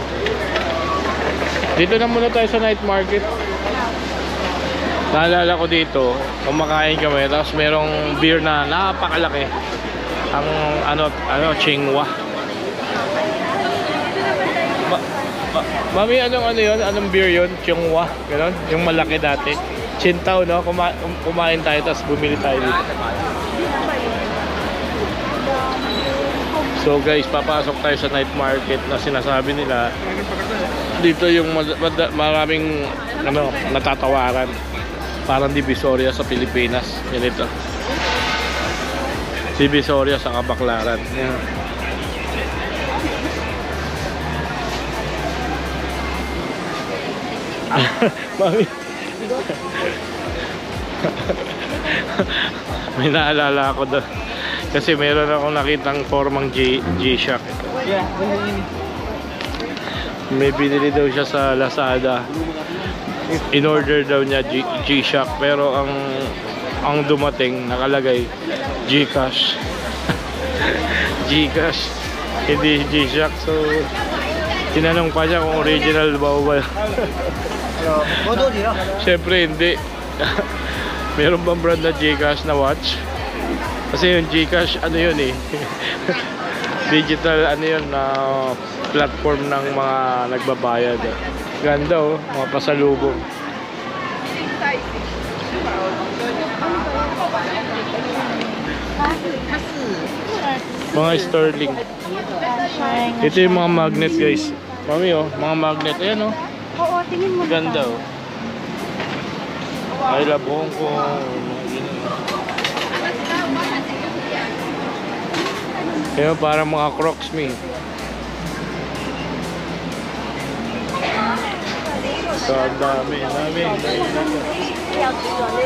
Dito na muna tayo sa night market. Naalala ko dito, kumakain kami, tapos merong beer na napakalaki. Ang Tsinghua. Mami, ano yun? Anong beer yun? Tsinghua, gano'n? Yung malaki dati. Qingdao, no? Kumain tayo, tapos bumili tayo dito. So guys, papasok tayo sa night market na sinasabi nila. Dito yung maraming natatawaran. Parang Divisoria sa Pilipinas. Ganito. Divisoria sa Kabaclaran. Yan. Mami. May naalala ako doon. Kasi meron akong nakitang formang G-Shock. May binili daw siya sa Lazada. In-order daw niya G-Shock. Pero ang dumating, nakalagay Gcash. Gcash. Hindi G-Shock. So, tinanong pa siya kung original ba o ba. Siyempre hindi. Meron bang brand na Gcash na watch? Kasi yung Gcash, ano yun eh. Digital, ano yun, na platform ng mga nagbabayad. Ganda oh, mga pasalubong. Mga sterling. Ito yung mga magnet guys. Mami oh, mga magnet. Ayan oh. Oo, tingin mo. Ganda oh. I love Hong Kong. Ayan, parang mga Crocs me. So, dami.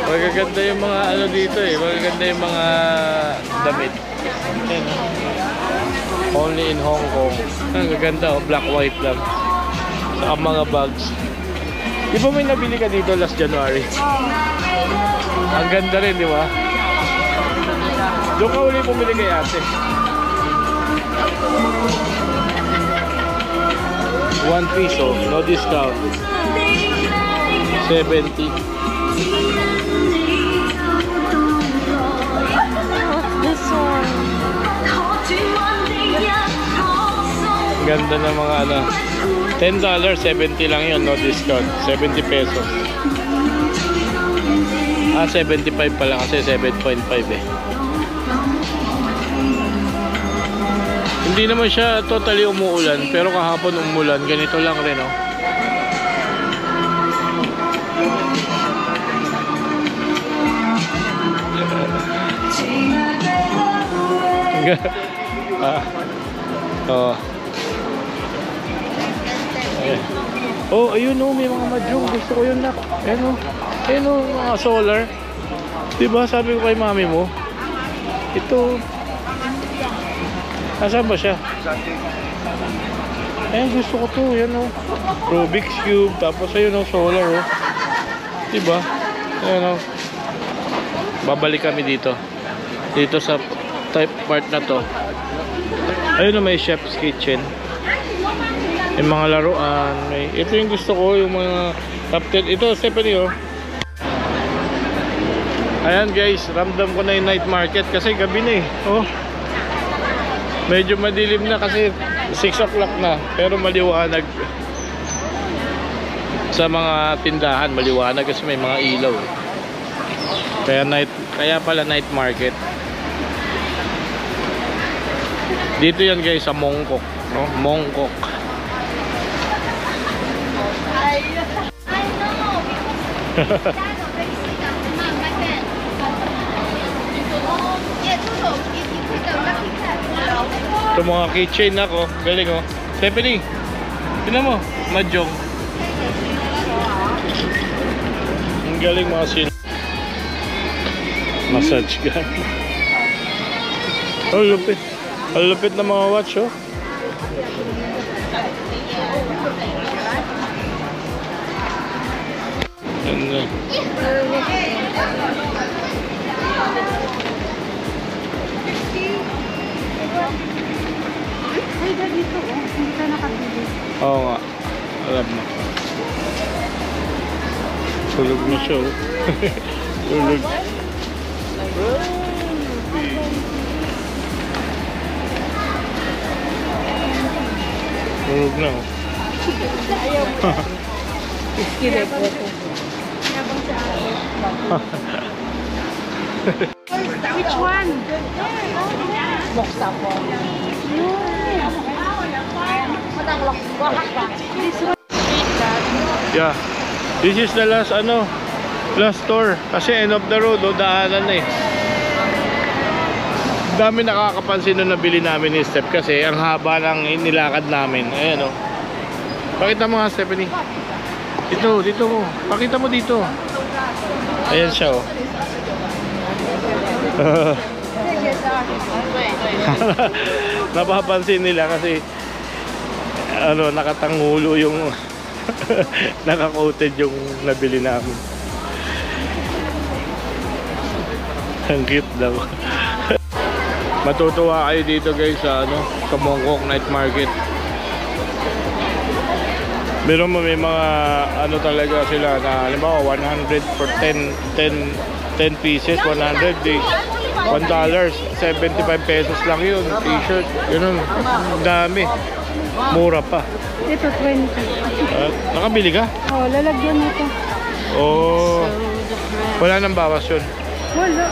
Magaganda yung mga ano dito eh. Magaganda yung mga damit. Ayan, only in Hong Kong. Ang gaganda oh, black white lang. Saka mga bags. Di ba may nabili ka dito last January? Ang ganda rin, di ba? Doon ka uli pumili kay ate. 1 piso, no discount. 70. This one. Ganda ng mga ano. $10, 70 lang yun, no discount. 70 pesos. Ah, 75 pala kasi 7.5 eh. Hindi naman siya totally umuulan, pero kahapon umulan. Ganito lang rin, oh. Oh. Oh, ayun oh, may mga mahjong. Gusto ko yun na. Ayun oh. Ayun oh, mga solar. Diba sabi ko kay mami mo? Ito. Nasaan ba siya? Eh, gusto ko to. Yan oh. Rubik's Cube. Tapos ayun oh, solar oh. Diba? Ayun oh. Babalik kami dito. Dito sa type part na to. Ayun oh, may chef's kitchen. Yung mga laruan. Ito yung gusto ko. Yung mga top 10. Ito, Stephanie oh. Ayan guys, ramdam ko na yung night market kasi gabi na eh. Oh. Medyo madilim na kasi 6 o'clock na. Pero maliwanag. Sa mga tindahan, maliwanag kasi may mga ilaw. Kaya pala night market. Dito yan guys sa Mongkok, no? Mongkok. Ito mga keychain ako. Galing oh. Stephanie, tignan mo, mahjong. Ang galing mga massage gun. Oh, lupit. Ang lupit na mga watch oh. Ganda. Ay, dito oh. Hindi ka nakapili. Oo nga. Alam mo. Tulog na siya oh. Tulog. Tulog na oh. Which one? Yeah. This is the last last store kasi end of the road oh, daanan na eh. Dami nakakapansin nung nabili namin ni Steph kasi ang haba ng nilakad namin. Ayan oh. Pakita mo nga Stephanie. Dito mo. Pakita mo dito. Ayan siya oh. Napapansin nila kasi nakatangulo yung naka-coated yung nabili namin. Ang cute daw. Matutuwa kayo dito guys sa sa Mongkok Night Market. Pero may mga talaga sila na halimbawa 100 for 10 pieces, 100 di $1, 75 pesos lang yun, t-shirt, yun, dami, mura pa. Ito, 20. Nakabili ka? Oh, lalagyan mo ito. Oh, wala nang bawas yun. Wala.